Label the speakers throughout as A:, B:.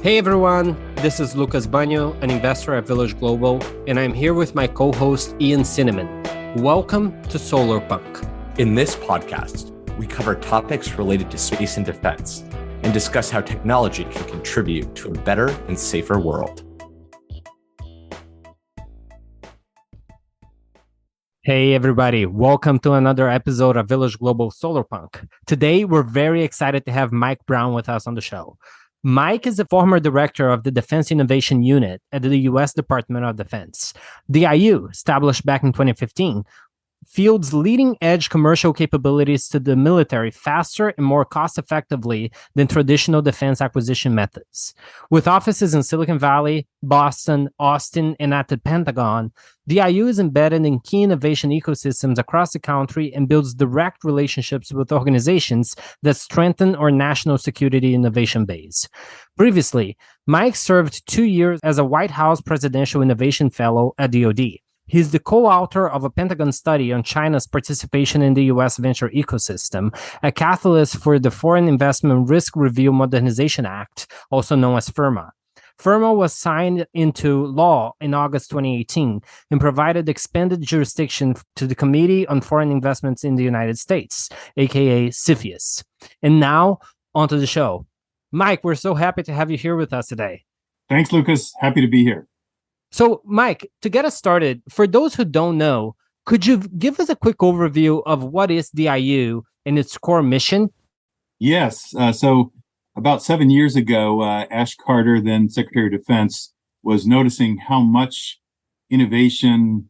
A: Hey everyone, this is Lucas Bagno, an investor at Village Global, and I'm here with my co-host Ian Cinnamon. Welcome to Solarpunk.
B: In this podcast, we cover topics related to space and defense and discuss how technology can contribute to a better and safer world.
A: Hey everybody, welcome to another episode of Village Global Solarpunk. Today, we're very excited to have Mike Brown with us on the show. Mike is the former director of the Defense Innovation Unit at the U.S. Department of Defense. DIU, established back in 2015, fields leading-edge commercial capabilities to the military faster and more cost-effectively than traditional defense acquisition methods. With offices in Silicon Valley, Boston, Austin, and at the Pentagon, DIU is embedded in key innovation ecosystems across the country and builds direct relationships with organizations that strengthen our national security innovation base. Previously, Mike served 2 years as a White House Presidential Innovation Fellow at DoD. He's the co-author of a Pentagon study on China's participation in the U.S. venture ecosystem, a catalyst for the Foreign Investment Risk Review Modernization Act, also known as FIRMA. FIRMA was signed into law in August 2018 and provided expanded jurisdiction to the Committee on Foreign Investments in the United States, aka CFIUS. And now, onto the show. Mike, we're so happy to have you here with us today.
C: Thanks, Lucas. Happy to be here.
A: So, Mike, to get us started, for those who don't know, could you give us a quick overview of what is DIU and its core mission?
C: Yes. So about 7 years ago, Ash Carter, then Secretary of Defense, was noticing how much innovation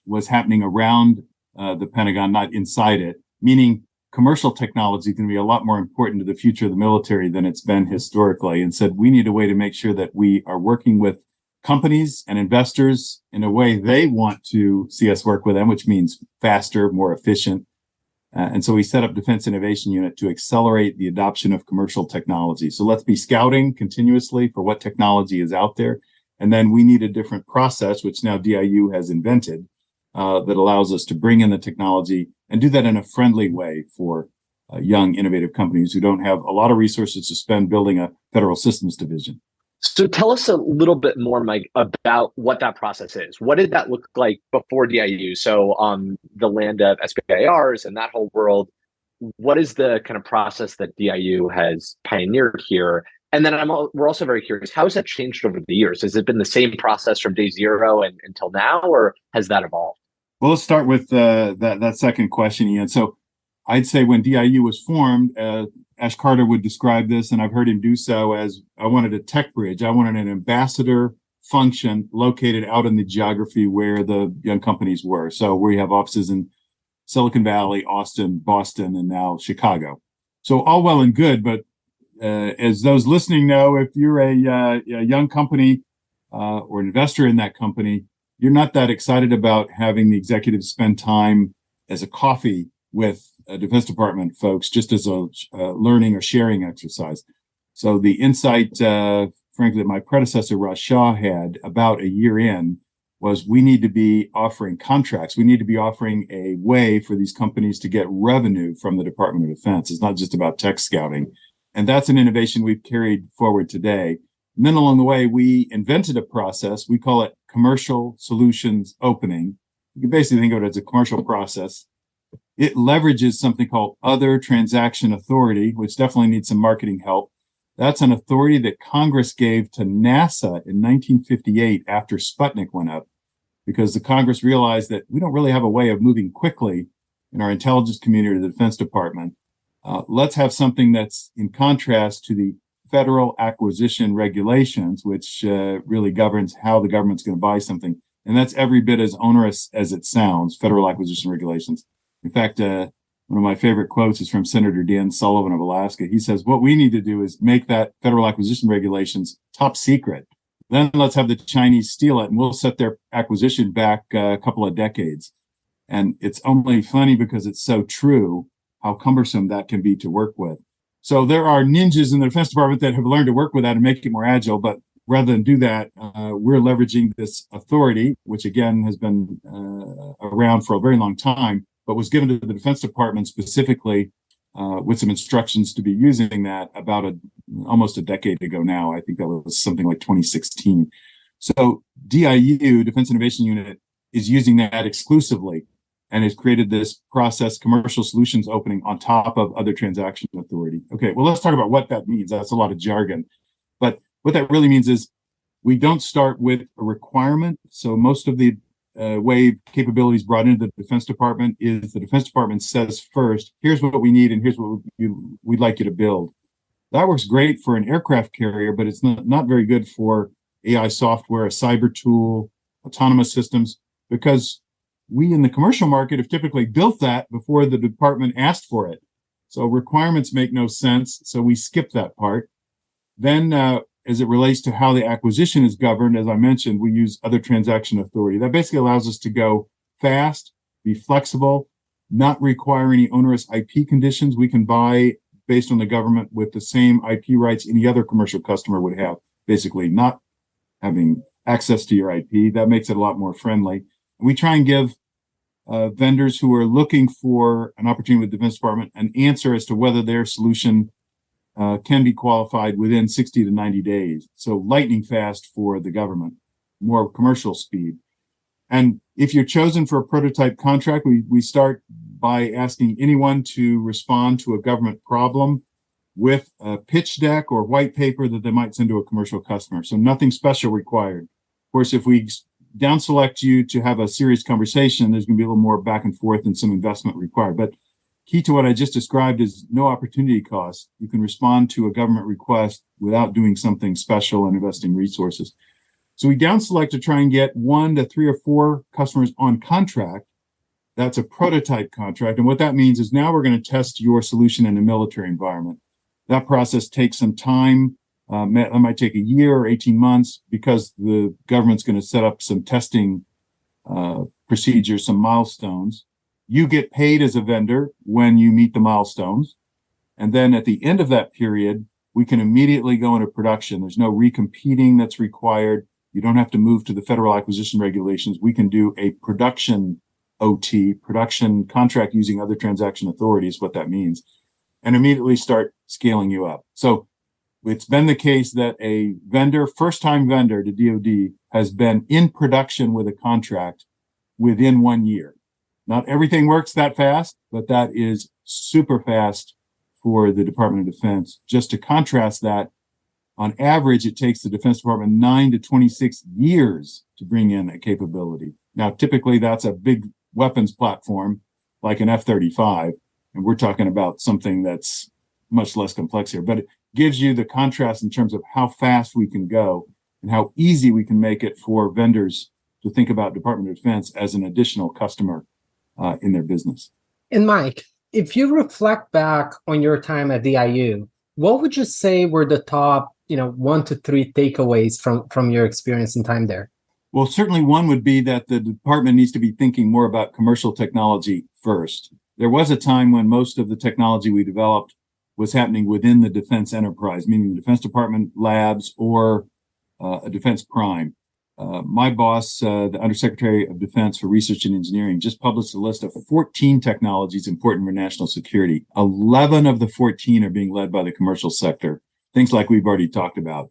C: was happening around the Pentagon, not inside it, meaning commercial technology can be a lot more important to the future of the military than it's been historically, and said we need a way to make sure that we are working with companies and investors in a way they want to see us work with them, which means faster, more efficient. And so we set up Defense Innovation Unit to accelerate the adoption of commercial technology. So let's be scouting continuously for what technology is out there. And then we need a different process, which now DIU has invented, that allows us to bring in the technology and do that in a friendly way for young, innovative companies who don't have a lot of resources to spend building a federal systems division.
D: So tell us a little bit more, Mike, about what that process is. What did that look like before DIU? So on the land of SBIRs and that whole world, what is the kind of process that DIU has pioneered here? And then we're also very curious, how has that changed over the years? Has it been the same process from day zero and until now, or has that evolved?
C: Well, let's start with that second question, Ian. So I'd say when DIU was formed, Ash Carter would describe this, and I've heard him do so, as I wanted a tech bridge. I wanted an ambassador function located out in the geography where the young companies were. So we have offices in Silicon Valley, Austin, Boston, and now Chicago. So all well and good, but as those listening know, if you're a young company or investor in that company, you're not that excited about having the executives spend time as a coffee with Defense Department folks, just as a learning or sharing exercise. So the insight, frankly, that my predecessor, Russ Shaw, had about a year in was we need to be offering contracts. We need to be offering a way for these companies to get revenue from the Department of Defense. It's not just about tech scouting. And that's an innovation we've carried forward today. And then along the way, we invented a process. We call it commercial solutions opening. You can basically think of it as a commercial process. It leverages something called Other Transaction Authority, which definitely needs some marketing help. That's an authority that Congress gave to NASA in 1958 after Sputnik went up, because the Congress realized that we don't really have a way of moving quickly in our intelligence community or the Defense Department. Let's have something that's in contrast to the Federal Acquisition Regulations, which really governs how the government's going to buy something. And that's every bit as onerous as it sounds, Federal Acquisition Regulations. In fact, one of my favorite quotes is from Senator Dan Sullivan of Alaska. He says, what we need to do is make that Federal Acquisition Regulations top secret. Then let's have the Chinese steal it, and we'll set their acquisition back a couple of decades. And it's only funny because it's so true how cumbersome that can be to work with. So there are ninjas in the Defense Department that have learned to work with that and make it more agile. But rather than do that, we're leveraging this authority, which again has been around for a very long time, but was given to the Defense Department specifically with some instructions to be using that about almost a decade ago now. I think that was something like 2016. So DIU, Defense Innovation Unit, is using that exclusively and has created this process, commercial solutions opening on top of other transaction authority. Okay, well, let's talk about what that means. That's a lot of jargon. But what that really means is we don't start with a requirement. So most of the way capabilities brought into the Defense Department is the Defense Department says first, here's what we need and here's what we'd like you to build. That works great for an aircraft carrier, but it's not very good for AI software, a cyber tool, autonomous systems, because we in the commercial market have typically built that before the department asked for it. So requirements make no sense. So we skip that part. Then as it relates to how the acquisition is governed, as I mentioned, we use other transaction authority. That basically allows us to go fast, be flexible, not require any onerous IP conditions. We can buy based on the government with the same IP rights any other commercial customer would have, basically not having access to your IP. That makes it a lot more friendly. We try and give vendors who are looking for an opportunity with the Defense Department an answer as to whether their solution can be qualified within 60 to 90 days. So lightning fast for the government, more commercial speed. And if you're chosen for a prototype contract, we start by asking anyone to respond to a government problem with a pitch deck or white paper that they might send to a commercial customer. So nothing special required. Of course, if we down select you to have a serious conversation, there's going to be a little more back and forth and some investment required. But key to what I just described is no opportunity cost. You can respond to a government request without doing something special and investing resources. So we down select to try and get 1 to 3 or 4 customers on contract. That's a prototype contract. And what that means is now we're going to test your solution in a military environment. That process takes some time. That might take a year or 18 months because the government's going to set up some testing procedures, some milestones. You get paid as a vendor when you meet the milestones. And then at the end of that period, we can immediately go into production. There's no recompeting that's required. You don't have to move to the federal acquisition regulations. We can do a production OT, production contract using other transaction authorities, what that means, and immediately start scaling you up. So it's been the case that a vendor, first-time vendor to DoD, has been in production with a contract within 1 year. Not everything works that fast, but that is super fast for the Department of Defense. Just to contrast that, on average, it takes the Defense Department 9 to 26 years to bring in a capability. Now, typically, that's a big weapons platform like an F-35, and we're talking about something that's much less complex here. But it gives you the contrast in terms of how fast we can go and how easy we can make it for vendors to think about Department of Defense as an additional customer in their business.
A: And Mike, if you reflect back on your time at DIU, what would you say were the top, 1 to 3 takeaways from your experience and time there?
C: Well, certainly one would be that the department needs to be thinking more about commercial technology first. There was a time when most of the technology we developed was happening within the defense enterprise, meaning the Defense Department labs or a defense prime. My boss, the Undersecretary of Defense for Research and Engineering, just published a list of 14 technologies important for national security. 11 of the 14 are being led by the commercial sector. Things like we've already talked about: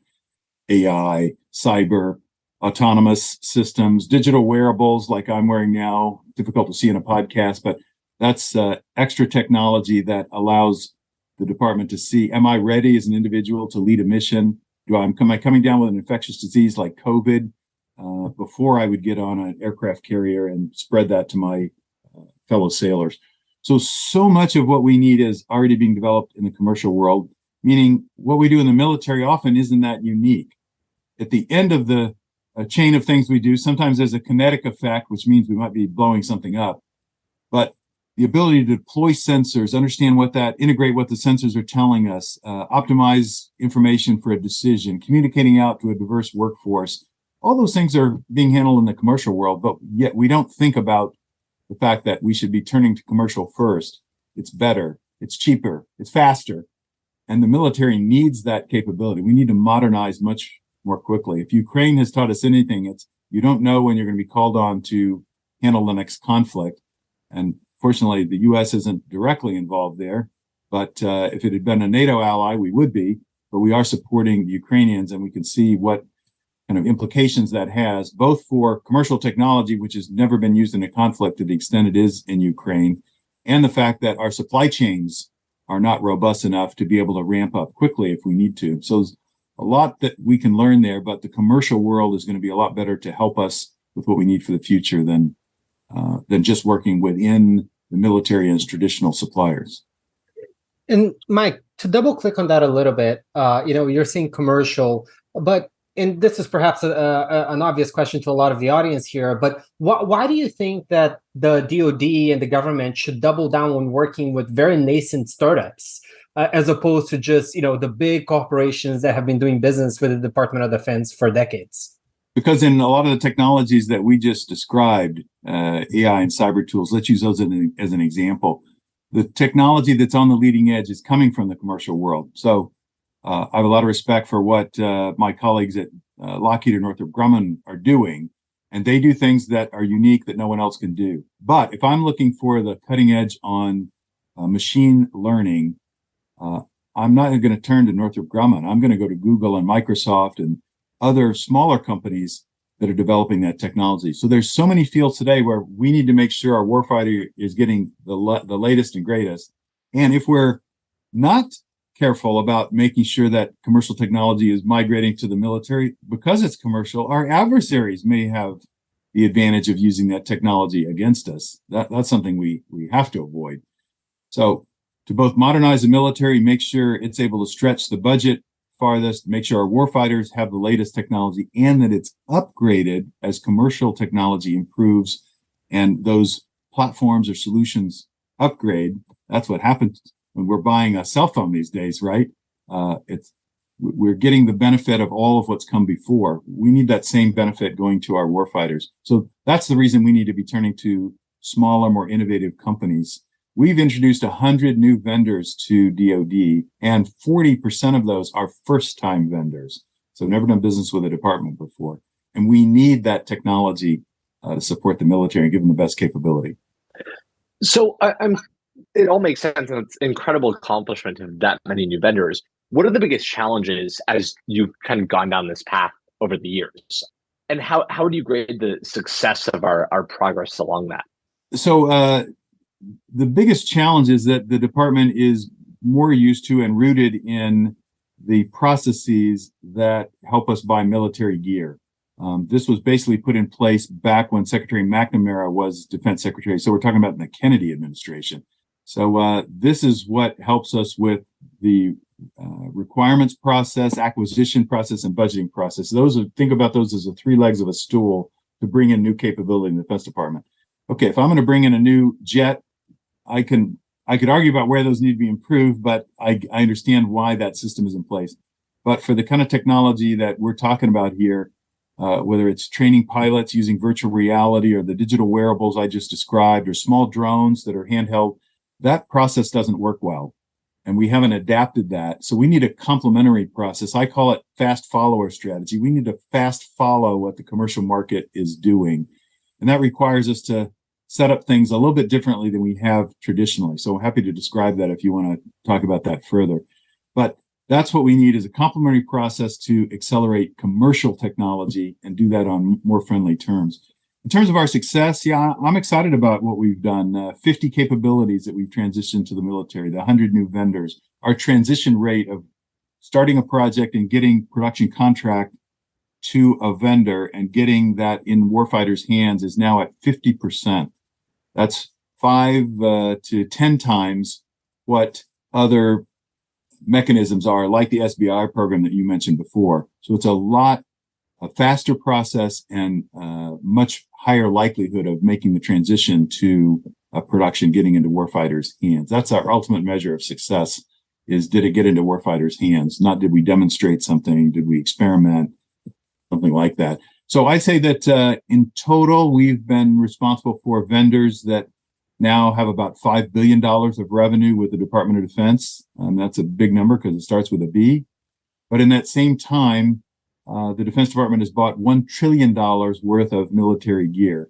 C: AI, cyber, autonomous systems, digital wearables like I'm wearing now. Difficult to see in a podcast, but that's extra technology that allows the department to see, am I ready as an individual to lead a mission? Am I coming down with an infectious disease like COVID before I would get on an aircraft carrier and spread that to my fellow sailors? So much of what we need is already being developed in the commercial world, meaning what we do in the military often isn't that unique. At the end of the chain of things we do, sometimes there's a kinetic effect, which means we might be blowing something up. But the ability to deploy sensors, understand integrate what the sensors are telling us, optimize information for a decision, communicating out to a diverse workforce, all those things are being handled in the commercial world, but yet we don't think about the fact that we should be turning to commercial first. It's better, it's cheaper, it's faster, and the military needs that capability. We need to modernize much more quickly. If Ukraine has taught us anything, it's you don't know when you're going to be called on to handle the next conflict. And fortunately, the U.S. isn't directly involved there. But if it had been a NATO ally, we would be. But we are supporting the Ukrainians, and we can see what kind of implications that has, both for commercial technology, which has never been used in a conflict to the extent it is in Ukraine, and the fact that our supply chains are not robust enough to be able to ramp up quickly if we need to. So there's a lot that we can learn there, but the commercial world is going to be a lot better to help us with what we need for the future than just working within the military and its traditional suppliers.
A: And Mike, to double click on that a little bit, you're seeing commercial, but and this is perhaps an obvious question to a lot of the audience here, but why do you think that the DoD and the government should double down on working with very nascent startups as opposed to just the big corporations that have been doing business with the Department of Defense for decades?
C: Because in a lot of the technologies that we just described, AI and cyber tools, let's use those as an example. The technology that's on the leading edge is coming from the commercial world. So I have a lot of respect for what my colleagues at Lockheed and Northrop Grumman are doing, and they do things that are unique that no one else can do. But if I'm looking for the cutting edge on machine learning, I'm not going to turn to Northrop Grumman. I'm going to go to Google and Microsoft and other smaller companies that are developing that technology. So there's so many fields today where we need to make sure our warfighter is getting the latest and greatest. And if we're not careful about making sure that commercial technology is migrating to the military, because it's commercial, our adversaries may have the advantage of using that technology against us. That's something we have to avoid. So to both modernize the military, make sure it's able to stretch the budget farthest, make sure our warfighters have the latest technology, and that it's upgraded as commercial technology improves and those platforms or solutions upgrade. That's what happens when we're buying a cell phone these days, right? We're getting the benefit of all of what's come before. We need that same benefit going to our warfighters. So that's the reason we need to be turning to smaller, more innovative companies. We've introduced 100 new vendors to DoD, and 40% of those are first-time vendors. So never done business with a department before. And we need that technology to support the military and give them the best capability.
D: So it all makes sense, and it's an incredible accomplishment of that many new vendors. What are the biggest challenges as you've kind of gone down this path over the years? And how do you grade the success of our progress along that?
C: So the biggest challenge is that the department is more used to and rooted in the processes that help us buy military gear. This was basically put in place back when Secretary McNamara was Defense Secretary. So we're talking about the Kennedy administration. So this is what helps us with the requirements process, acquisition process, and budgeting process. Think about those as the three legs of a stool to bring in new capability in the Defense Department. Okay, if I'm going to bring in a new jet, I could argue about where those need to be improved, but I understand why that system is in place. But for the kind of technology that we're talking about here, whether it's training pilots using virtual reality or the digital wearables I just described, or small drones that are handheld, that process doesn't work well. And we haven't adapted that. So we need a complementary process. I call it fast follower strategy. We need to fast follow what the commercial market is doing. And that requires us to set up things a little bit differently than we have traditionally. So I'm happy to describe that if you want to talk about that further. But that's what we need, is a complementary process to accelerate commercial technology and do that on more friendly terms. In terms of our success, yeah, I'm excited about what we've done. 50 capabilities that we've transitioned to the military, the 100 new vendors. Our transition rate of starting a project and getting production contract to a vendor and getting that in warfighters' hands is now at 50%. That's 5 to 10 times what other mechanisms are, like the SBI program that you mentioned before. So it's a faster process and much higher likelihood of making the transition to production, getting into warfighters' hands. That's our ultimate measure of success, is did it get into warfighters' hands? Not did we demonstrate something, did we experiment, something like that. So I say that in total, we've been responsible for vendors that now have about $5 billion of revenue with the Department of Defense. That's a big number because it starts with a B. But in that same time, the Defense Department has bought $1 trillion worth of military gear.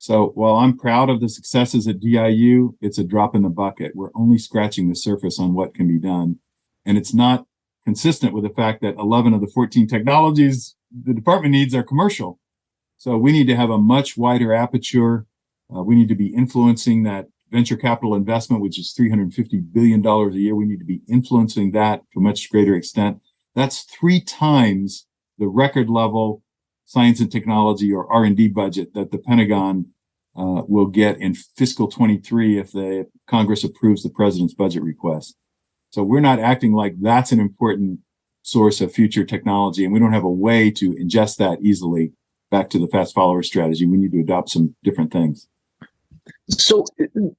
C: So while I'm proud of the successes at DIU, it's a drop in the bucket. We're only scratching the surface on what can be done. And it's not consistent with the fact that 11 of the 14 technologies the department needs are commercial. So we need to have a much wider aperture. We need to be influencing that venture capital investment, which is $350 billion a year. We need to be influencing that to a much greater extent. That's 3 times the record level science and technology or R&D budget that the Pentagon will get in fiscal 23 if the Congress approves the president's budget request. So we're not acting like that's an important source of future technology, and we don't have a way to ingest that easily back to the fast follower strategy. We need to adopt some different things.
D: So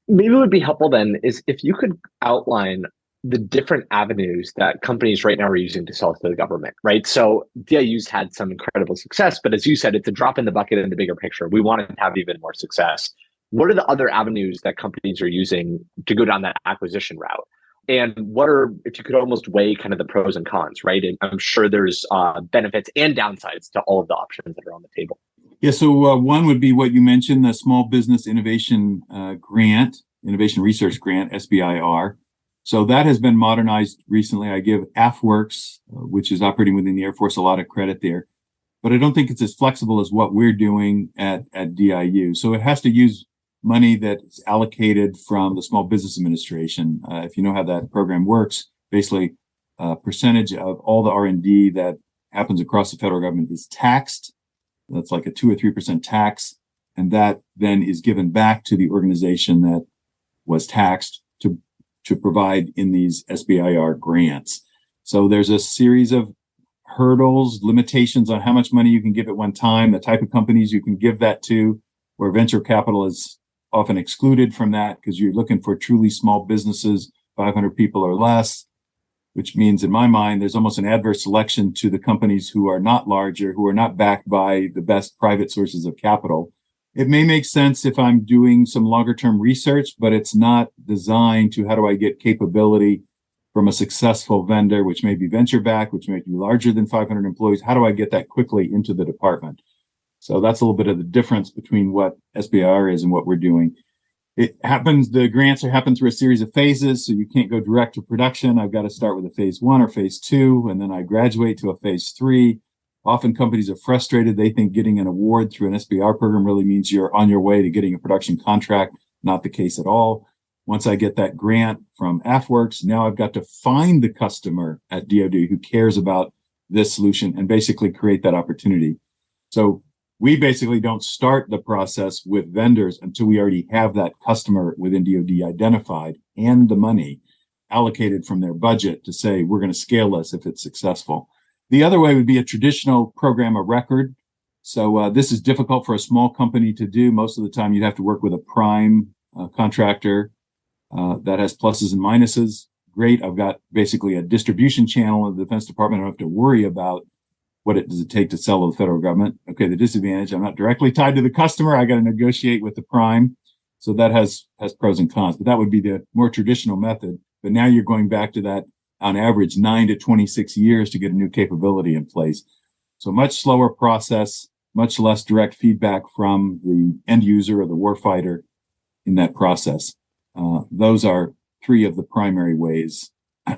D: maybe it would be helpful then is if you could outline the different avenues that companies right now are using to sell to the government, right? So DIU's had some incredible success, but as you said, it's a drop in the bucket in the bigger picture. We want to have even more success. What are the other avenues that companies are using to go down that acquisition route? And what are, if you could almost weigh kind of the pros and cons, right? And I'm sure there's benefits and downsides to all of the options that are on the table.
C: Yeah, so one would be what you mentioned, the Small Business Innovation Grant, Innovation Research Grant, SBIR. So that has been modernized recently. I give AFWorks, which is operating within the Air Force, a lot of credit there. But I don't think it's as flexible as what we're doing at DIU. So it has to use money that's allocated from the Small Business Administration. If you know how that program works, basically a percentage of all the R&D that happens across the federal government is taxed. That's like a 2 or 3% tax. And that then is given back to the organization that was taxed to provide in these SBIR grants. So there's a series of hurdles, limitations on how much money you can give at one time, the type of companies you can give that to, where venture capital is often excluded from that because you're looking for truly small businesses, 500 people or less, which means in my mind, there's almost an adverse selection to the companies who are not larger, who are not backed by the best private sources of capital. It may make sense if I'm doing some longer term research, but it's not designed to how do I get capability from a successful vendor, which may be venture backed, which may be larger than 500 employees. How do I get that quickly into the department? So that's a little bit of the difference between what SBIR is and what we're doing. It happens, the grants happen through a series of phases, so you can't go direct to production. I've got to start with a phase 1 or phase 2, and then I graduate to a phase 3. Often companies are frustrated. They think getting an award through an SBIR program really means you're on your way to getting a production contract. Not the case at all. Once I get that grant from AFWorks, now I've got to find the customer at DoD who cares about this solution and basically create that opportunity. So we basically don't start the process with vendors until we already have that customer within DoD identified and the money allocated from their budget to say, we're going to scale this if it's successful. The other way would be a traditional program of record. So this is difficult for a small company to do. Most of the time, you'd have to work with a prime contractor that has pluses and minuses. Great. I've got basically a distribution channel in the Defense Department. I don't have to worry about what does it take to sell to the federal government. Okay, the disadvantage, I'm not directly tied to the customer. I got to negotiate with the prime. So that has pros and cons, but that would be the more traditional method. But now you're going back to that, on average, 9 to 26 years to get a new capability in place. So much slower process, much less direct feedback from the end user or the warfighter in that process. Those are 3 of the primary ways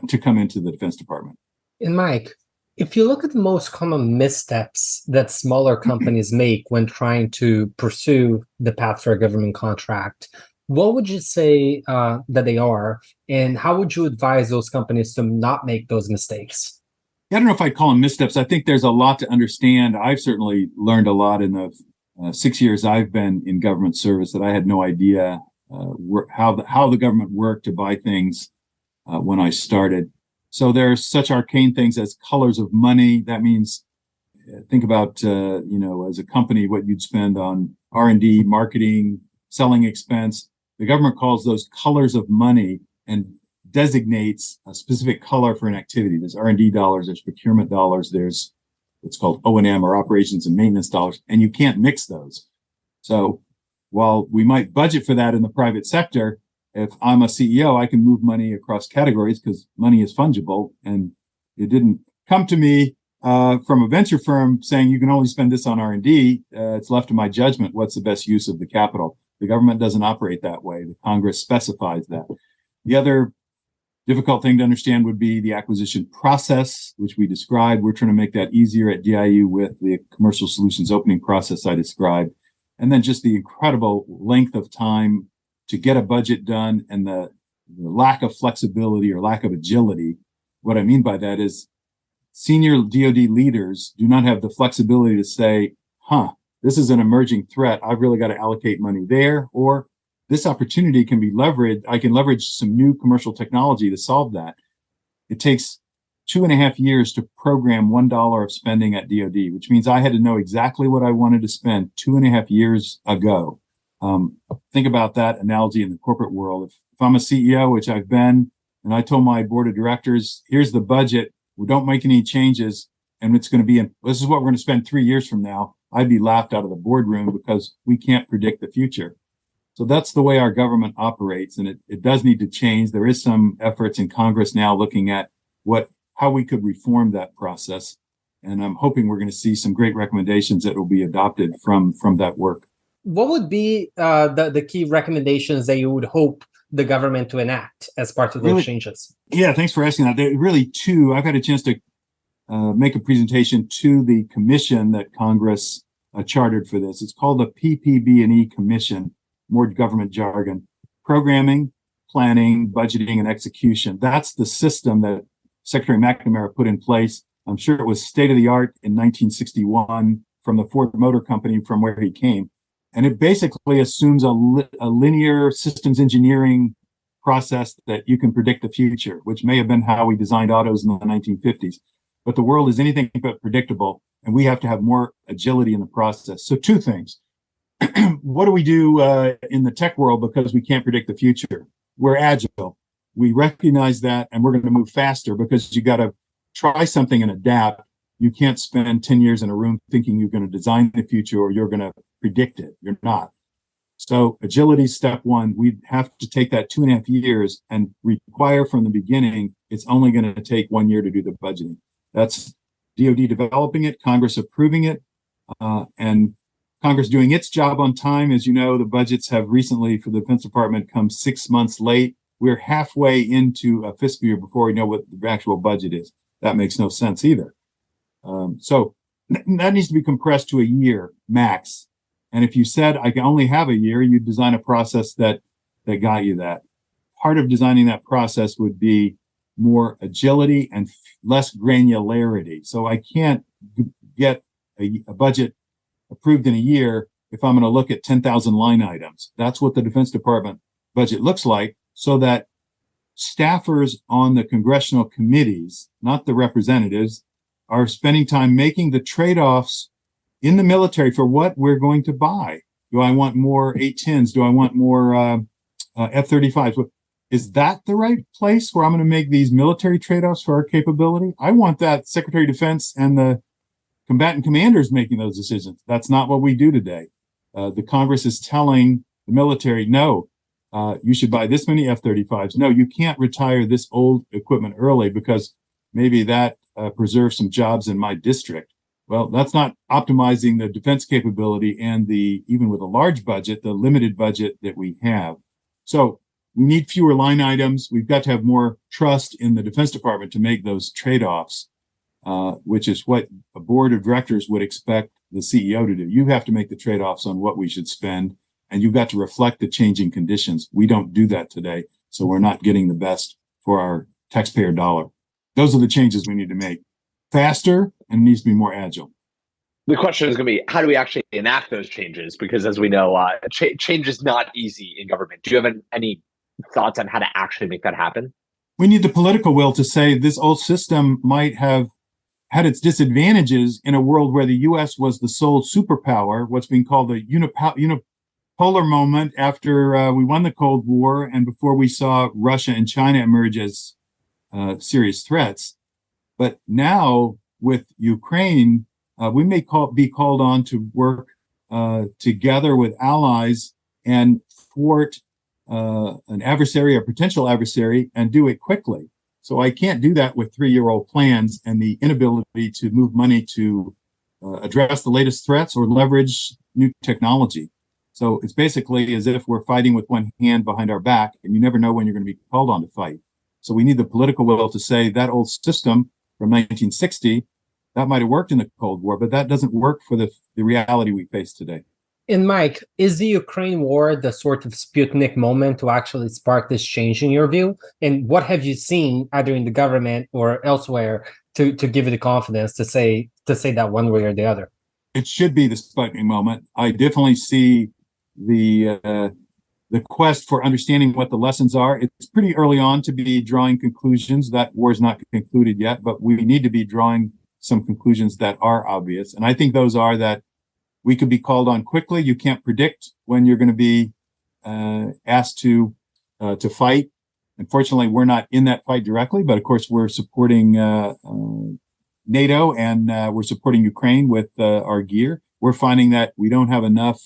C: to come into the Defense Department.
A: And Mike, if you look at the most common missteps that smaller companies make when trying to pursue the path for a government contract, what would you say that they are, and how would you advise those companies to not make those mistakes?
C: I don't know if I call them missteps. I think there's a lot to understand. I've certainly learned a lot in the 6 years I've been in government service that I had no idea how the government worked to buy things when I started. So there's such arcane things as colors of money. That means think about as a company what you'd spend on R&D, marketing, selling expense. The government calls those colors of money and designates a specific color for an activity. There's R&D dollars, there's procurement dollars, there's what's called O&M or operations and maintenance dollars, and you can't mix those. So while we might budget for that in the private sector, if I'm a CEO, I can move money across categories because money is fungible, and it didn't come to me from a venture firm saying you can only spend this on R&D, it's left to my judgment what's the best use of the capital. The government doesn't operate that way. The Congress specifies that. The other difficult thing to understand would be the acquisition process, which we described. We're trying to make that easier at DIU with the commercial solutions opening process I described. And then just the incredible length of time to get a budget done and the lack of flexibility or lack of agility. What I mean by that is senior DoD leaders do not have the flexibility to say, this is an emerging threat. I've really got to allocate money there, or this opportunity can be leveraged. I can leverage some new commercial technology to solve that. It takes 2.5 years to program $1 of spending at DoD, which means I had to know exactly what I wanted to spend 2.5 years ago. Think about that analogy in the corporate world. If I'm a CEO, which I've been, and I told my board of directors, here's the budget, we don't make any changes, and it's going to be this is what we're going to spend 3 years from now, I'd be laughed out of the boardroom because we can't predict the future. So that's the way our government operates, and it does need to change. There is some efforts in Congress now looking at how we could reform that process. And I'm hoping we're going to see some great recommendations that will be adopted from that work.
A: What would be the key recommendations that you would hope the government to enact as part of those changes? Yeah,
C: thanks for asking that. There are really two. I've had a chance to make a presentation to the commission that Congress chartered for this. It's called the PPB&E Commission, more government jargon. Programming, planning, budgeting, and execution. That's the system that Secretary McNamara put in place. I'm sure it was state of the art in 1961 from the Ford Motor Company from where he came. And it basically assumes a linear systems engineering process that you can predict the future, which may have been how we designed autos in the 1950s. But the world is anything but predictable, and we have to have more agility in the process. So two things. What do we do in the tech world because we can't predict the future? We're agile. We recognize that, and we're going to move faster because you got to try something and adapt. You can't spend 10 years in a room thinking you're going to design the future or you're going to predict it. You're not. So agility is step one. We have to take that 2.5 years and require from the beginning, it's only going to take 1 year to do the budgeting. That's DoD developing it, Congress approving it, and Congress doing its job on time. As you know, the budgets have recently for the Defense Department come 6 months late. We're halfway into a fiscal year before we know what the actual budget is. That makes no sense either. So that needs to be compressed to a year max. And if you said I can only have a year, you design a process that got you that. Part of designing that process would be more agility and less granularity. So I can't get a budget approved in a year if I'm going to look at 10,000 line items. That's what the Defense Department budget looks like, so that staffers on the congressional committees, not the representatives, are spending time making the trade-offs in the military for what we're going to buy. Do I want more A-10s? Do I want more F-35s? Is that the right place where I'm going to make these military trade-offs for our capability? I want that Secretary of Defense and the combatant commanders making those decisions. That's not what we do today. The Congress is telling the military, no, you should buy this many F-35s. No, you can't retire this old equipment early because maybe that preserves some jobs in my district. Well, that's not optimizing the defense capability and even with a large budget, the limited budget that we have. So we need fewer line items. We've got to have more trust in the Defense Department to make those trade-offs, which is what a board of directors would expect the CEO to do. You have to make the trade-offs on what we should spend, and you've got to reflect the changing conditions. We don't do that today, so we're not getting the best for our taxpayer dollar. Those are the changes we need to make. Faster, and it needs to be more agile.
D: The question is going to be, how do we actually enact those changes? Because as we know, change is not easy in government. Do you have any thoughts on how to actually make that happen?
C: We need the political will to say this old system might have had its disadvantages in a world where the U.S. was the sole superpower, what's being called the unipolar moment after we won the Cold War and before we saw Russia and China emerge as serious threats. But now with Ukraine, we may be called on to work together with allies and thwart an adversary, a potential adversary, and do it quickly. So I can't do that with 3-year-old plans and the inability to move money to address the latest threats or leverage new technology. So it's basically as if we're fighting with one hand behind our back, and you never know when you're going to be called on to fight. So we need the political will to say that old system from 1960, that might have worked in the Cold War, but that doesn't work for the reality we face today.
A: And Mike, is the Ukraine war the sort of Sputnik moment to actually spark this change in your view? And what have you seen either in the government or elsewhere to give you the confidence to say that one way or the other?
C: It should be the Sputnik moment. I definitely see the quest for understanding what the lessons are. It's pretty early on to be drawing conclusions. That war is not concluded yet, but we need to be drawing some conclusions that are obvious. And I think those are that we could be called on quickly. You can't predict when you're going to be asked to fight. Unfortunately, we're not in that fight directly, but of course, we're supporting NATO and we're supporting Ukraine with our gear. We're finding that we don't have enough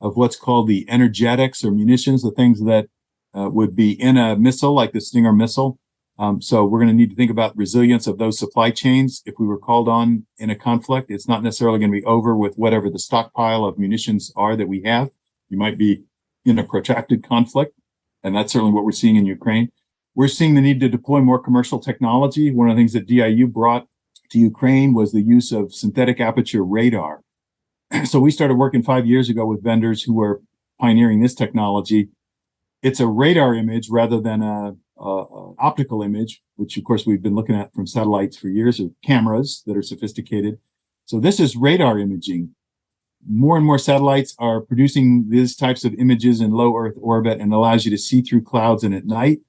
C: of what's called the energetics or munitions, the things that would be in a missile like the Stinger missile. So we're going to need to think about resilience of those supply chains. If we were called on in a conflict, it's not necessarily going to be over with whatever the stockpile of munitions are that we have. You might be in a protracted conflict, and that's certainly what we're seeing in Ukraine. We're seeing the need to deploy more commercial technology. One of the things that DIU brought to Ukraine was the use of synthetic aperture radar. So we started working 5 years ago with vendors who were pioneering this technology. It's a radar image rather than a optical image, which of course we've been looking at from satellites for years, or cameras that are sophisticated. So this is radar imaging. More and more satellites are producing these types of images in low Earth orbit and allows you to see through clouds and at night.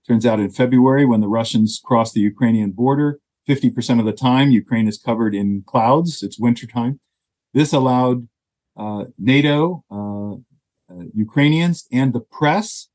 C: Turns out in February, when the Russians crossed the Ukrainian border, 50% of the time, Ukraine is covered in clouds. It's wintertime. This allowed NATO, Ukrainians, and the press,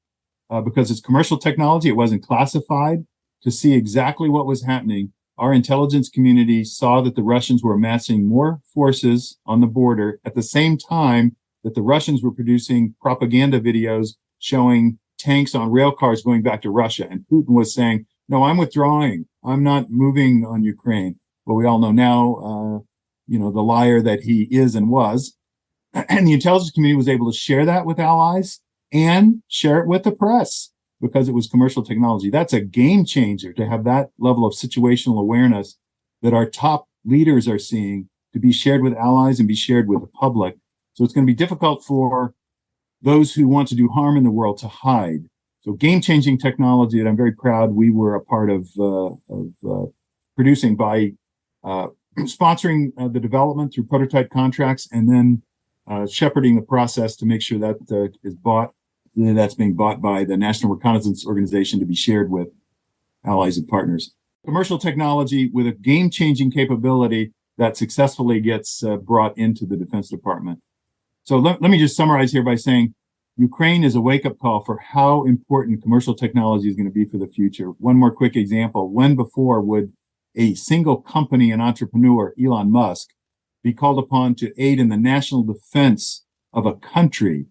C: because it's commercial technology, it wasn't classified, to see exactly what was happening. Our intelligence community saw that the Russians were amassing more forces on the border at the same time that the Russians were producing propaganda videos showing tanks on rail cars going back to Russia. And Putin was saying, no, I'm withdrawing. I'm not moving on Ukraine. Well, we all know now, the liar that he is and was. And the intelligence community was able to share that with allies and share it with the press because it was commercial technology. That's a game changer to have that level of situational awareness that our top leaders are seeing to be shared with allies and be shared with the public. So it's going to be difficult for those who want to do harm in the world to hide. So game-changing technology that I'm very proud we were a part of producing by sponsoring the development through prototype contracts and then shepherding the process to make sure that is bought. That's being bought by the National Reconnaissance Organization to be shared with allies and partners. Commercial technology with a game-changing capability that successfully gets brought into the Defense Department. So let me just summarize here by saying Ukraine is a wake-up call for how important commercial technology is going to be for the future. One more quick example. When before would a single company and entrepreneur, Elon Musk, be called upon to aid in the national defense of a country?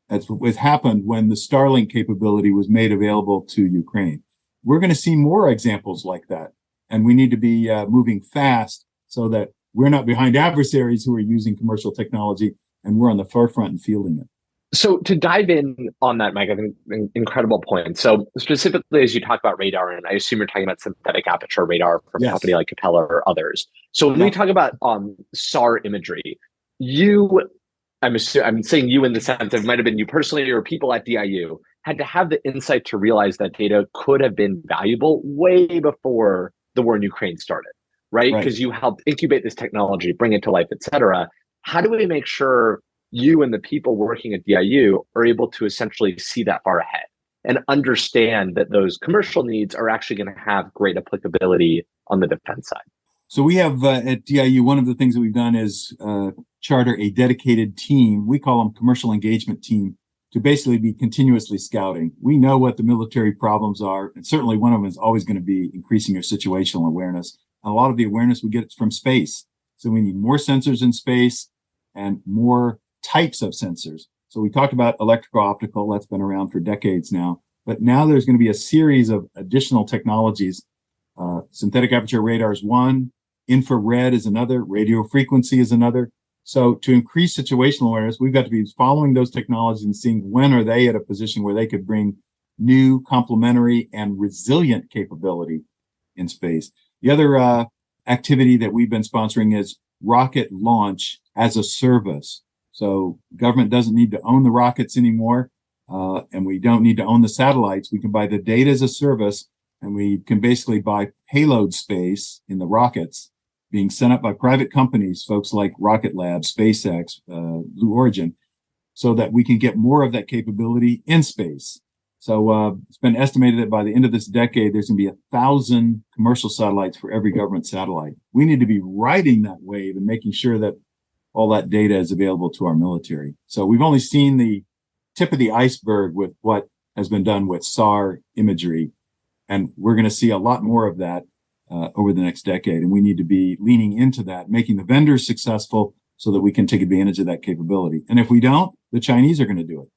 C: That's what happened when the Starlink capability was made available to Ukraine. We're going to see more examples like that. And we need to be moving fast so that we're not behind adversaries who are using commercial technology and we're on the forefront and fielding it.
D: So to dive in on that, Mike, I think incredible point. So specifically, as you talk about radar, and I assume you're talking about synthetic aperture radar from a company like Capella or others. So when we talk about SAR imagery, I'm saying you in the sense it might have been you personally or people at DIU had to have the insight to realize that data could have been valuable way before the war in Ukraine started, right? Because you helped incubate this technology, bring it to life, et cetera. How do we make sure you and the people working at DIU are able to essentially see that far ahead and understand that those commercial needs are actually going to have great applicability on the defense side?
C: So we have at DIU, one of the things that we've done is charter a dedicated team. We call them commercial engagement team to basically be continuously scouting. We know what the military problems are, and certainly one of them is always going to be increasing your situational awareness. And a lot of the awareness we get from space. So we need more sensors in space and more types of sensors. So we talked about electrical optical, that's been around for decades now, But now there's going to be a series of additional technologies. Synthetic aperture radar is one, infrared is another, radio frequency is another. So to increase situational awareness, we've got to be following those technologies and seeing when are they at a position where they could bring new, complementary, and resilient capability in space. The other activity that we've been sponsoring is rocket launch as a service. So government doesn't need to own the rockets anymore, and we don't need to own the satellites. We can buy the data as a service, and we can basically buy payload space in the rockets being sent up by private companies, folks like Rocket Lab, SpaceX, Blue Origin, so that we can get more of that capability in space. So it's been estimated that by the end of this decade, there's going to be 1,000 commercial satellites for every government satellite. We need to be riding that wave and making sure that all that data is available to our military. So we've only seen the tip of the iceberg with what has been done with SAR imagery. And we're going to see a lot more of that over the next decade. And we need to be leaning into that, making the vendors successful so that we can take advantage of that capability. And if we don't, the Chinese are going to do it.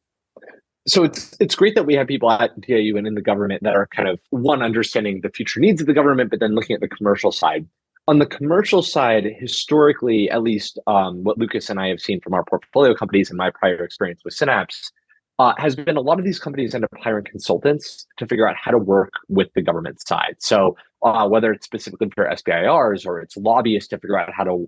D: So it's great that we have people at DIU and in the government that are kind of, one, understanding the future needs of the government, but then looking at the commercial side. On the commercial side, historically, at least what Lucas and I have seen from our portfolio companies and my prior experience with Synapse, has been a lot of these companies end up hiring consultants to figure out how to work with the government side. So whether it's specifically for SBIRs or it's lobbyists to figure out how to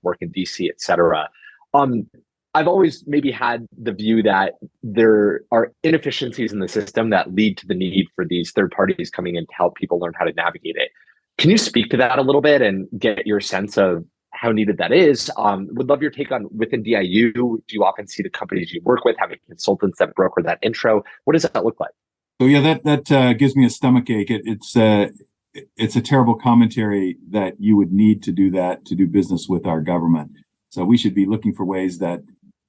D: work in DC, et cetera. I've always maybe had the view that there are inefficiencies in the system that lead to the need for these third parties coming in to help people learn how to navigate it. Can you speak to that a little bit and get your sense of how needed that is? Would love your take on within DIU. Do you often see the companies you work with having consultants that broker that intro? What does that look like?
C: So yeah, that gives me a stomach ache. It's a terrible commentary that you would need to do that to do business with our government. So we should be looking for ways that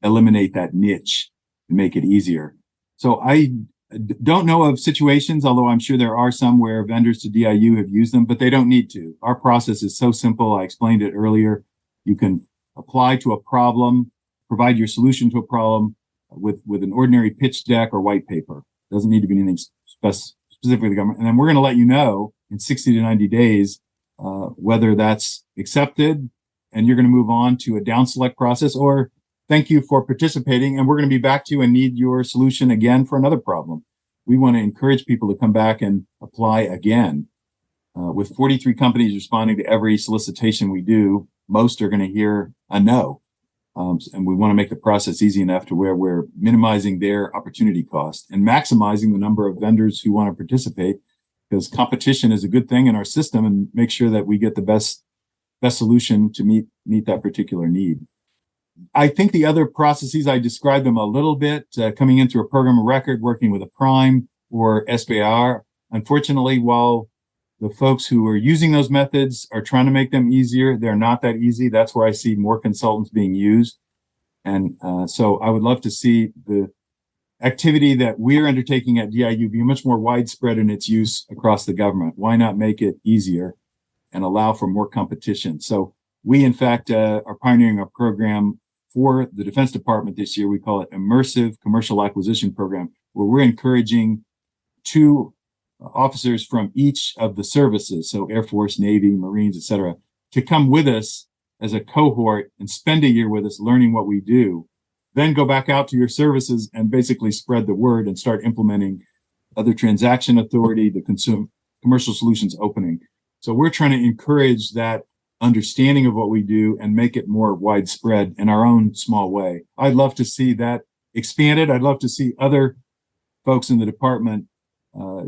C: eliminate that niche and make it easier. So I don't know of situations, although I'm sure there are some where vendors to DIU have used them, but they don't need to. Our process is so simple. I explained it earlier. You can apply to a problem, provide your solution to a problem with an ordinary pitch deck or white paper. It doesn't need to be anything specific to the government. And then we're going to let you know in 60 to 90 days whether that's accepted, and you're going to move on to a down select process, or thank you for participating, and we're going to be back to you and need your solution again for another problem. We want to encourage people to come back and apply again. With 43 companies responding to every solicitation we do, most are going to hear a no. And we want to make the process easy enough to where we're minimizing their opportunity cost and maximizing the number of vendors who want to participate, because competition is a good thing in our system, and make sure that we get the best solution to meet that particular need. I think the other processes, I described them a little bit, coming in through a program of record, working with a prime or SBIR. Unfortunately, while the folks who are using those methods are trying to make them easier, they're not that easy. That's where I see more consultants being used. And so I would love to see the activity that we're undertaking at DIU be much more widespread in its use across the government. Why not make it easier and allow for more competition? So we, in fact, are pioneering a program for the Defense Department this year. We call it Immersive Commercial Acquisition Program, where we're encouraging 2 officers from each of the services, so Air Force, Navy, Marines, et cetera, to come with us as a cohort and spend a year with us learning what we do, then go back out to your services and basically spread the word and start implementing other transaction authority, the commercial solutions opening. So we're trying to encourage that understanding of what we do and make it more widespread in our own small way. I'd love to see that expanded. I'd love to see other folks in the department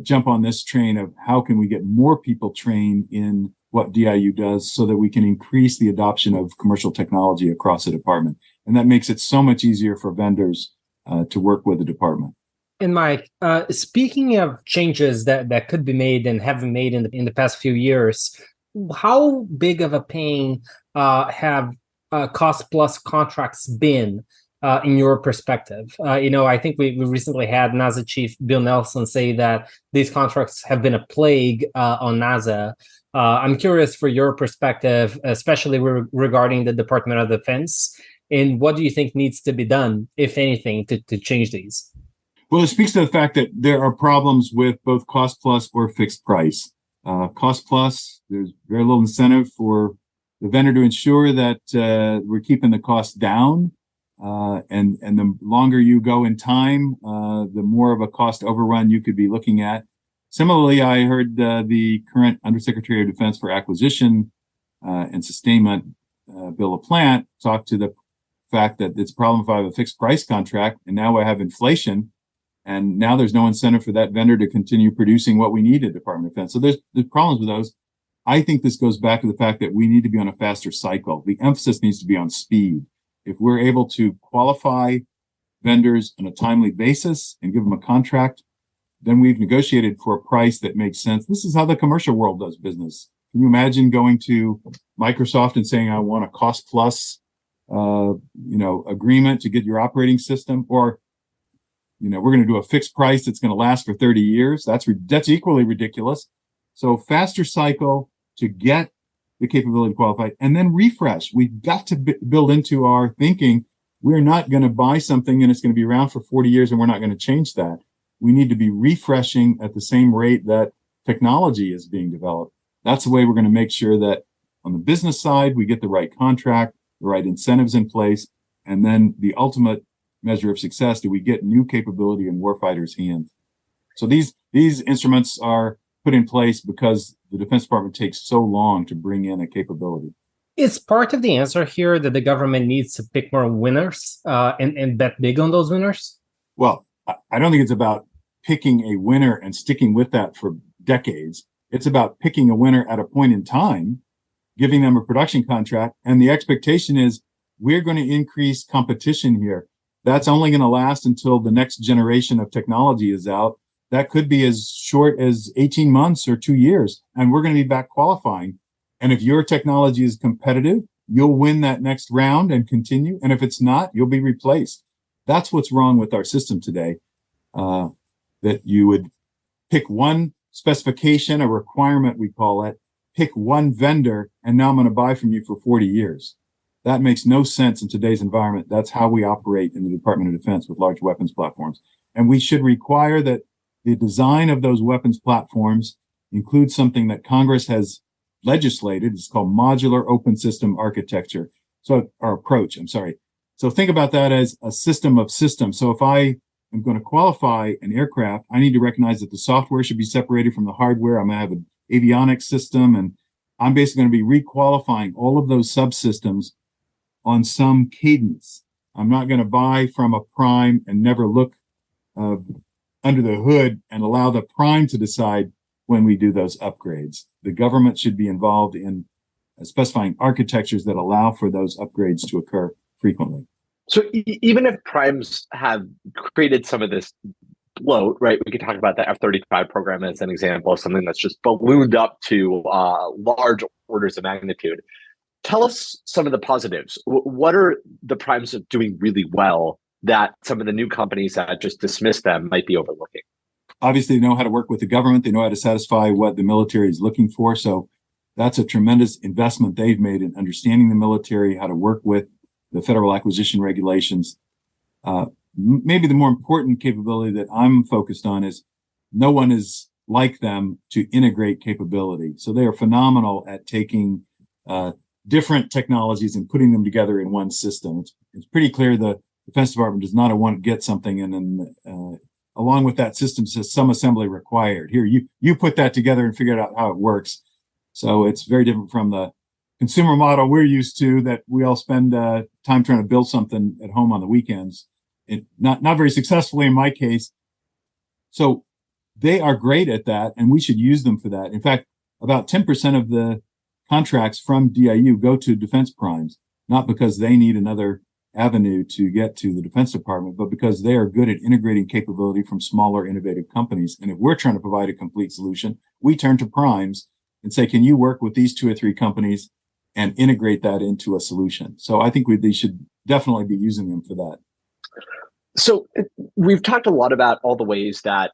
C: jump on this train of how can we get more people trained in what DIU does so that we can increase the adoption of commercial technology across the department. And that makes it so much easier for vendors to work with the department.
A: And Mike, speaking of changes that could be made and have been made in the past few years, how big of a pain have cost plus contracts been in your perspective? I think we recently had NASA Chief Bill Nelson say that these contracts have been a plague on NASA. I'm curious for your perspective, especially regarding the Department of Defense, and what do you think needs to be done, if anything, to change these?
C: Well, it speaks to the fact that there are problems with both cost plus or fixed price. Cost plus, there's very little incentive for the vendor to ensure that we're keeping the cost down. And the longer you go in time, the more of a cost overrun you could be looking at. Similarly, I heard the current Undersecretary of Defense for Acquisition and Sustainment, Bill LaPlante, talk to the fact that it's a problem if I have a fixed price contract and now I have inflation, and now there's no incentive for that vendor to continue producing what we need at Department of Defense. So there's problems with those. I think this goes back to the fact that we need to be on a faster cycle. The emphasis needs to be on speed. If we're able to qualify vendors on a timely basis and give them a contract, then we've negotiated for a price that makes sense. This is how the commercial world does business. Can you imagine going to Microsoft and saying, I want a cost plus, agreement to get your operating system, or, we're going to do a fixed price that's going to last for 30 years. That's equally ridiculous. So faster cycle to get the capability qualified, and then refresh. We've got to build into our thinking. We're not going to buy something and it's going to be around for 40 years and we're not going to change that. We need to be refreshing at the same rate that technology is being developed. That's the way we're going to make sure that on the business side, we get the right contract, the right incentives in place, and then the ultimate measure of success, do we get new capability in warfighters' hands? So these instruments are put in place because the Defense Department takes so long to bring in a capability.
A: Is part of the answer here that the government needs to pick more winners and bet big on those winners?
C: Well, I don't think it's about picking a winner and sticking with that for decades. It's about picking a winner at a point in time, giving them a production contract, and the expectation is we're going to increase competition here. That's only going to last until the next generation of technology is out. That could be as short as 18 months or 2 years, and we're going to be back qualifying. And if your technology is competitive, you'll win that next round and continue. And if it's not, you'll be replaced. That's what's wrong with our system today, that you would pick one specification, a requirement, we call it, pick one vendor, and now I'm going to buy from you for 40 years. That makes no sense in today's environment. That's how we operate in the Department of Defense with large weapons platforms. And we should require that the design of those weapons platforms includes something that Congress has legislated. It's called modular open system architecture. So our approach, I'm sorry. So think about that as a system of systems. So if I am going to qualify an aircraft, I need to recognize that the software should be separated from the hardware. I'm going to have an avionics system, and I'm basically going to be requalifying all of those subsystems on some cadence. I'm not going to buy from a prime and never look under the hood and allow the prime to decide when we do those upgrades. The government should be involved in specifying architectures that allow for those upgrades to occur frequently.
D: So even if primes have created some of this bloat, right? We could talk about the F-35 program as an example of something that's just ballooned up to large orders of magnitude. Tell us some of the positives. What are the primes doing really well that some of the new companies that just dismiss them might be overlooking?
C: Obviously, they know how to work with the government. They know how to satisfy what the military is looking for. So that's a tremendous investment they've made in understanding the military, how to work with the federal acquisition regulations. Maybe the more important capability that I'm focused on is no one is like them to integrate capability. So they are phenomenal at taking different technologies and putting them together in one system. It's pretty clear the Defense Department does not want to get something and then along with that system says some assembly required. Here, you put that together and figure out how it works. So it's very different from the consumer model we're used to, that we all spend time trying to build something at home on the weekends. Not very successfully in my case. So they are great at that, and we should use them for that. In fact, about 10% of the contracts from DIU go to defense primes, not because they need another avenue to get to the Defense Department, but because they are good at integrating capability from smaller, innovative companies. And if we're trying to provide a complete solution, we turn to primes and say, can you work with these 2 or 3 companies and integrate that into a solution? So I think they should definitely be using them for that.
D: We've talked a lot about all the ways that,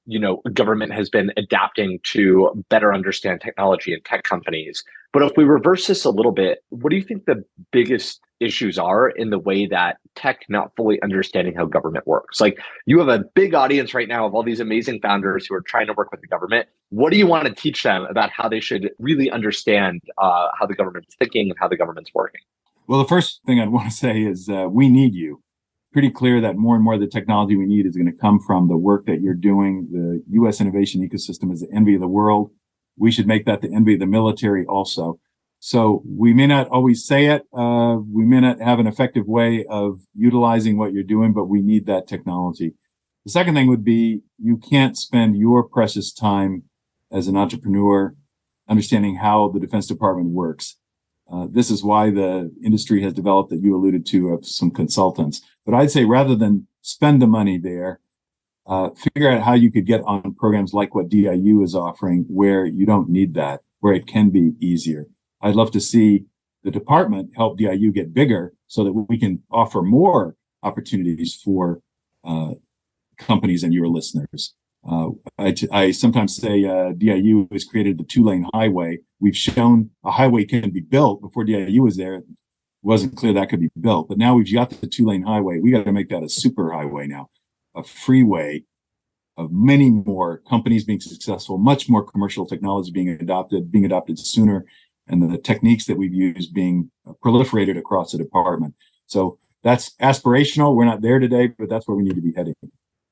D: government has been adapting to better understand technology and tech companies. But if we reverse this a little bit, what do you think the biggest issues are in the way that tech not fully understanding how government works? Like, you have a big audience right now of all these amazing founders who are trying to work with the government. What do you want to teach them about how they should really understand how the government's thinking and how the government's working?
C: Well, the first thing I'd want to say is we need you. Pretty clear that more and more of the technology we need is going to come from the work that you're doing. The U.S. innovation ecosystem is the envy of the world. We should make that the envy of the military also. So we may not always say it. We may not have an effective way of utilizing what you're doing, but we need that technology. The second thing would be you can't spend your precious time as an entrepreneur understanding how the Defense Department works. This is why the industry has developed, that you alluded to, of some consultants. But I'd say rather than spend the money there, figure out how you could get on programs like what DIU is offering, where you don't need that, where it can be easier. I'd love to see the department help DIU get bigger so that we can offer more opportunities for companies and your listeners. I sometimes say DIU has created the 2-lane highway. We've shown a highway can be built. Before DIU was there, it wasn't clear that could be built. But now we've got the 2-lane highway. We got to make that a super highway now, a freeway of many more companies being successful, much more commercial technology being adopted sooner, and the techniques that we've used being proliferated across the department. So that's aspirational. We're not there today, but that's where we need to be heading.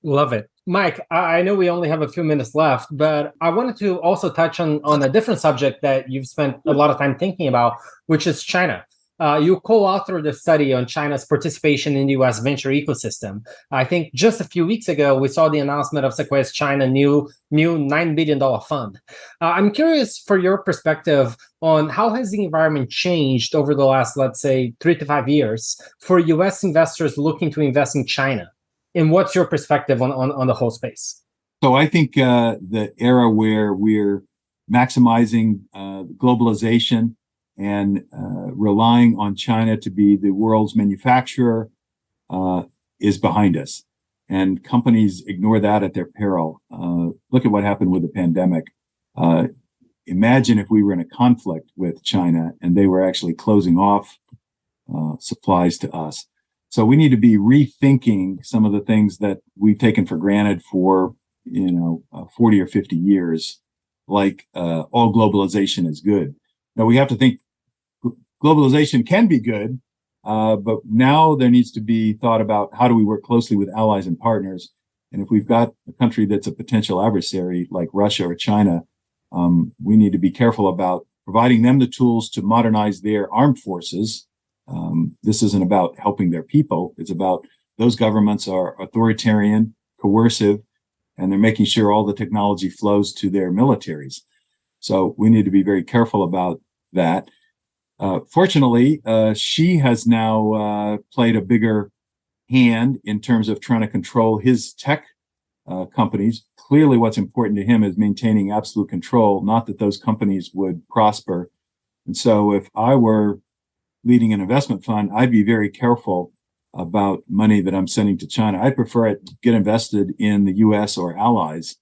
A: Love it. Mike, I know we only have a few minutes left, but I wanted to also touch on a different subject that you've spent a lot of time thinking about, which is China. You co-authored a study on China's participation in the U.S. venture ecosystem. I think just a few weeks ago, we saw the announcement of Sequoia's China new $9 billion fund. I'm curious for your perspective on how has the environment changed over the last, let's say, 3 to 5 years for U.S. investors looking to invest in China? And what's your perspective on the whole space?
C: So I think the era where we're maximizing globalization and relying on China to be the world's manufacturer is behind us. And companies ignore that at their peril. Look at what happened with the pandemic. Imagine if we were in a conflict with China and they were actually closing off supplies to us. So we need to be rethinking some of the things that we've taken for granted for, 40 or 50 years, like all globalization is good. Now we have to think globalization can be good, but now there needs to be thought about how do we work closely with allies and partners. And if we've got a country that's a potential adversary like Russia or China, we need to be careful about providing them the tools to modernize their armed forces. This isn't about helping their people. It's about those governments are authoritarian, coercive, and they're making sure all the technology flows to their militaries. So we need to be very careful about that. Fortunately, Xi has now played a bigger hand in terms of trying to control his tech companies. Clearly, what's important to him is maintaining absolute control, not that those companies would prosper. And so if I were leading an investment fund, I'd be very careful about money that I'm sending to China. I'd prefer it get invested in the U.S. or allies,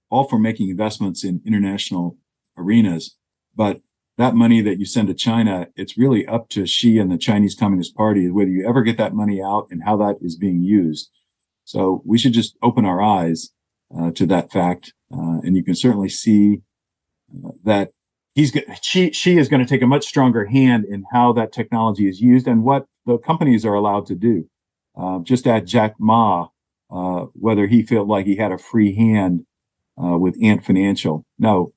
C: all for making investments in international arenas. But that money that you send to China, it's really up to Xi and the Chinese Communist Party whether you ever get that money out and how that is being used. So we should just open our eyes to that fact. And you can certainly see that Xi is going to take a much stronger hand in how that technology is used and what the companies are allowed to do. Just at Jack Ma, whether he felt like he had a free hand with Ant Financial. No,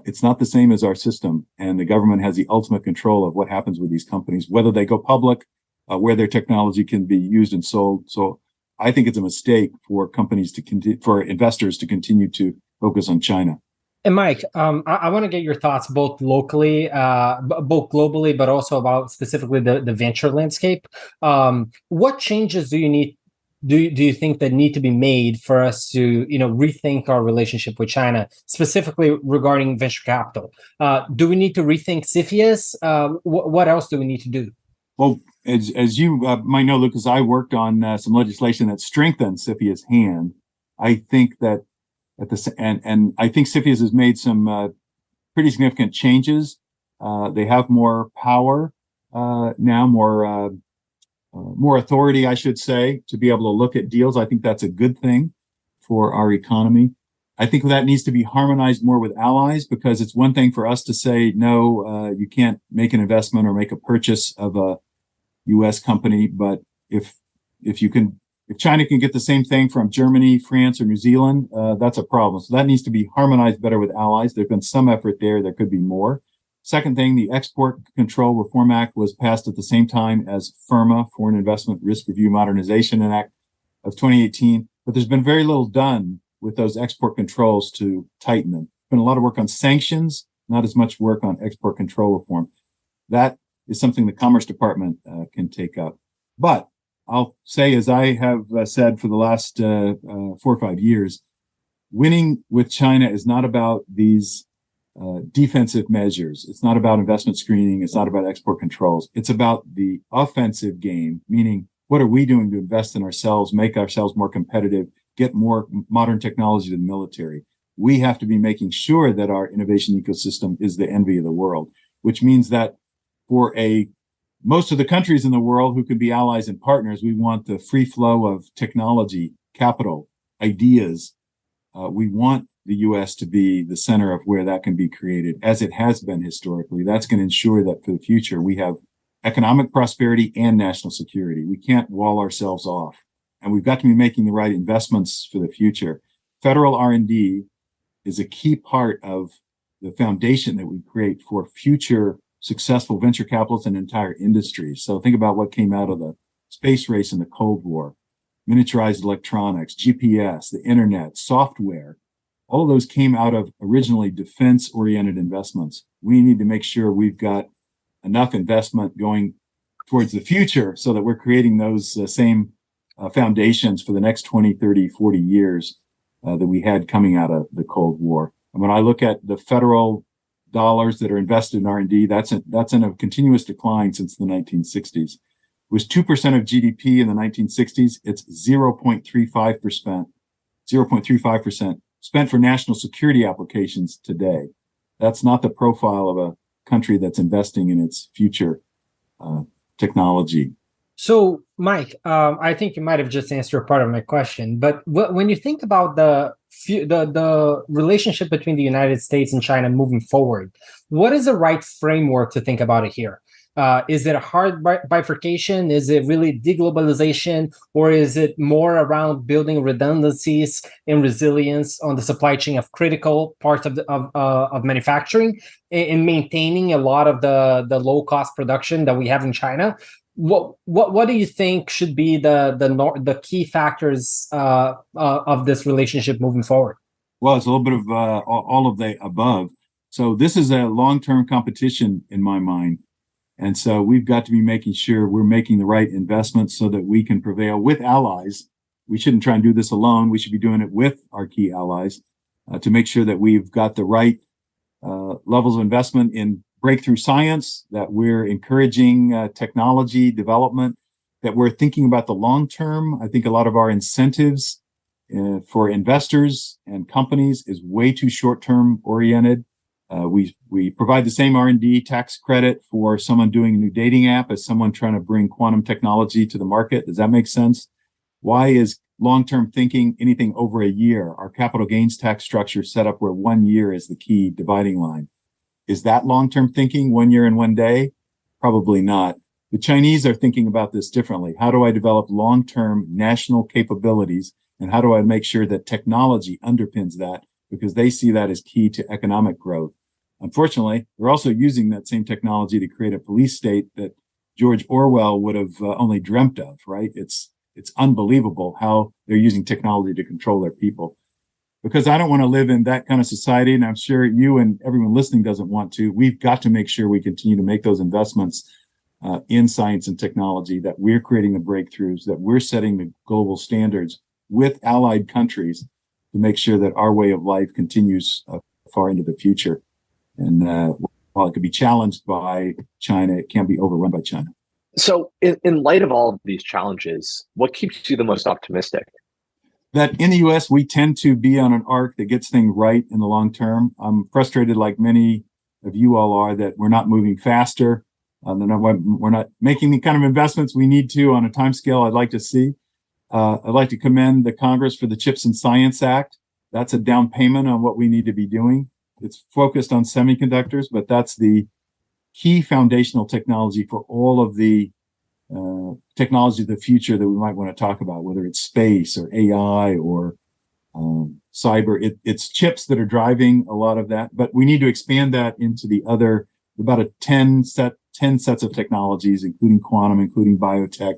C: it's not the same as our system. And the government has the ultimate control of what happens with these companies, whether they go public, where their technology can be used and sold. So I think it's a mistake for for investors to continue to focus on China.
A: And Mike, I want to get your thoughts both locally, both globally, but also about specifically the venture landscape. What changes do you think that need to be made for us to rethink our relationship with China, specifically regarding venture capital? Do we need to rethink CFIUS? What else do we need to do?
C: Well, as you might know, Lucas, I worked on some legislation that strengthened CFIUS's hand. I think that and I think CFIUS has made some pretty significant changes. They have more power now, more authority, I should say, to be able to look at deals. I think that's a good thing for our economy. I think that needs to be harmonized more with allies, because it's one thing for us to say, no, you can't make an investment or make a purchase of a U.S. company. But if China can get the same thing from Germany, France, or New Zealand, that's a problem. So that needs to be harmonized better with allies. There's been some effort there. There could be more. Second thing, the Export Control Reform Act was passed at the same time as FIRMA, Foreign Investment Risk Review Modernization Act of 2018. But there's been very little done with those export controls to tighten them. There's been a lot of work on sanctions, not as much work on export control reform. That is something the Commerce Department can take up. But I'll say, as I have said for the last 4 or 5 years, winning with China is not about these defensive measures. It's not about investment screening. It's not about export controls. It's about the offensive game, meaning what are we doing to invest in ourselves, make ourselves more competitive, get more modern technology to the military. We have to be making sure that our innovation ecosystem is the envy of the world, which means that for most of the countries in the world who could be allies and partners, we want the free flow of technology, capital, ideas. We want the U.S. to be the center of where that can be created, as it has been historically. That's going to ensure that for the future, we have economic prosperity and national security. We can't wall ourselves off. And we've got to be making the right investments for the future. Federal R&D is a key part of the foundation that we create for future successful venture capitalists and entire industries. So think about what came out of the space race in the Cold War, miniaturized electronics, GPS, the internet, software. All of those came out of originally defense-oriented investments. We need to make sure we've got enough investment going towards the future so that we're creating those same foundations for the next 20, 30, 40 years that we had coming out of the Cold War. And when I look at the federal dollars that are invested in R&D, that's in a continuous decline since the 1960s. It was 2% of GDP in the 1960s. It's 0.35% spent for national security applications today. That's not the profile of a country that's investing in its future technology.
A: So, Mike, I think you might have just answered part of my question, but when you think about the relationship between the United States and China moving forward, what is the right framework to think about it here? Is it a hard bifurcation? Is it really deglobalization? Or is it more around building redundancies and resilience on the supply chain of critical parts of manufacturing and maintaining a lot of the low-cost production that we have in China? What do you think should be the key factors of this relationship moving forward?
C: Well, it's a little bit of all of the above. So this is a long-term competition in my mind. And so we've got to be making sure we're making the right investments so that we can prevail with allies. We shouldn't try and do this alone. We should be doing it with our key allies to make sure that we've got the right levels of investment in breakthrough science, that we're encouraging technology development, that we're thinking about the long term. I think a lot of our incentives for investors and companies is way too short term oriented. We provide the same R&D tax credit for someone doing a new dating app as someone trying to bring quantum technology to the market. Does that make sense? Why is long-term thinking anything over a year? Our capital gains tax structure set up where 1 year is the key dividing line. Is that long-term thinking, 1 year and 1 day? Probably not. The Chinese are thinking about this differently. How do I develop long-term national capabilities? And how do I make sure that technology underpins that? Because they see that as key to economic growth. Unfortunately, they're also using that same technology to create a police state that George Orwell would have only dreamt of, right? It's unbelievable how they're using technology to control their people. Because I don't want to live in that kind of society, and I'm sure you and everyone listening doesn't want to. We've got to make sure we continue to make those investments in science and technology, that we're creating the breakthroughs, that we're setting the global standards with allied countries to make sure that our way of life continues far into the future. And while it could be challenged by China, it can't be overrun by China.
D: So, in light of all of these challenges, what keeps you the most optimistic?
C: That in the US, we tend to be on an arc that gets things right in the long term. I'm frustrated, like many of you all are, that we're not moving faster. We're not making the kind of investments we need to on a time scale I'd like to see. I'd like to commend the Congress for the CHIPS and Science Act. That's a down payment on what we need to be doing. It's focused on semiconductors, but that's the key foundational technology for all of the technology of the future that we might want to talk about, whether it's space or AI or cyber. It's chips that are driving a lot of that, but we need to expand that into the other, about 10 sets of technologies, including quantum, including biotech,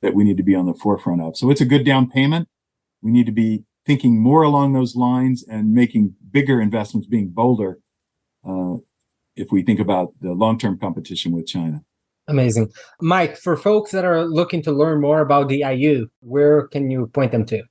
C: that we need to be on the forefront of. So it's a good down payment. We need to be thinking more along those lines and making bigger investments, being bolder, if we think about the long-term competition with China.
A: Amazing. Mike, for folks that are looking to learn more about DIU, where can you point them to?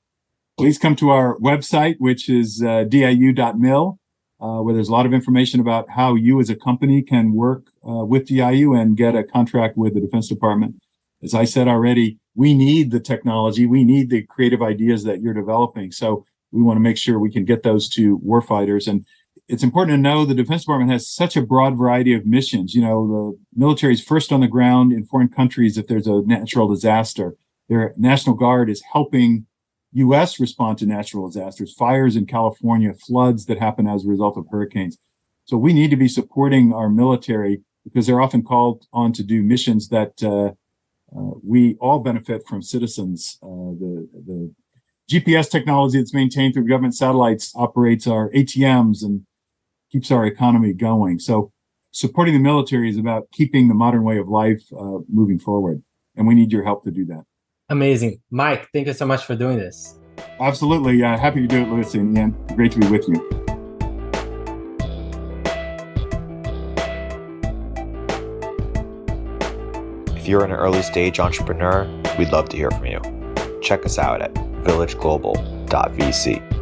C: Please come to our website, which is diu.mil, where there's a lot of information about how you as a company can work with DIU and get a contract with the Defense Department. As I said already, we need the technology. We need the creative ideas that you're developing. So we want to make sure we can get those to warfighters. And it's important to know the Defense Department has such a broad variety of missions. You know, the military is first on the ground in foreign countries if there's a natural disaster. Their National Guard is helping U.S. respond to natural disasters, fires in California, floods that happen as a result of hurricanes. So we need to be supporting our military because they're often called on to do missions that we all benefit from citizens. The GPS technology that's maintained through government satellites operates our ATMs and keeps our economy going. So supporting the military is about keeping the modern way of life moving forward. And we need your help to do that.
A: Amazing. Mike, thank you so much for doing this.
C: Absolutely. Happy to do it, Louis and Ian. Great to be with you.
E: If you're an early stage entrepreneur, we'd love to hear from you. Check us out at villageglobal.vc.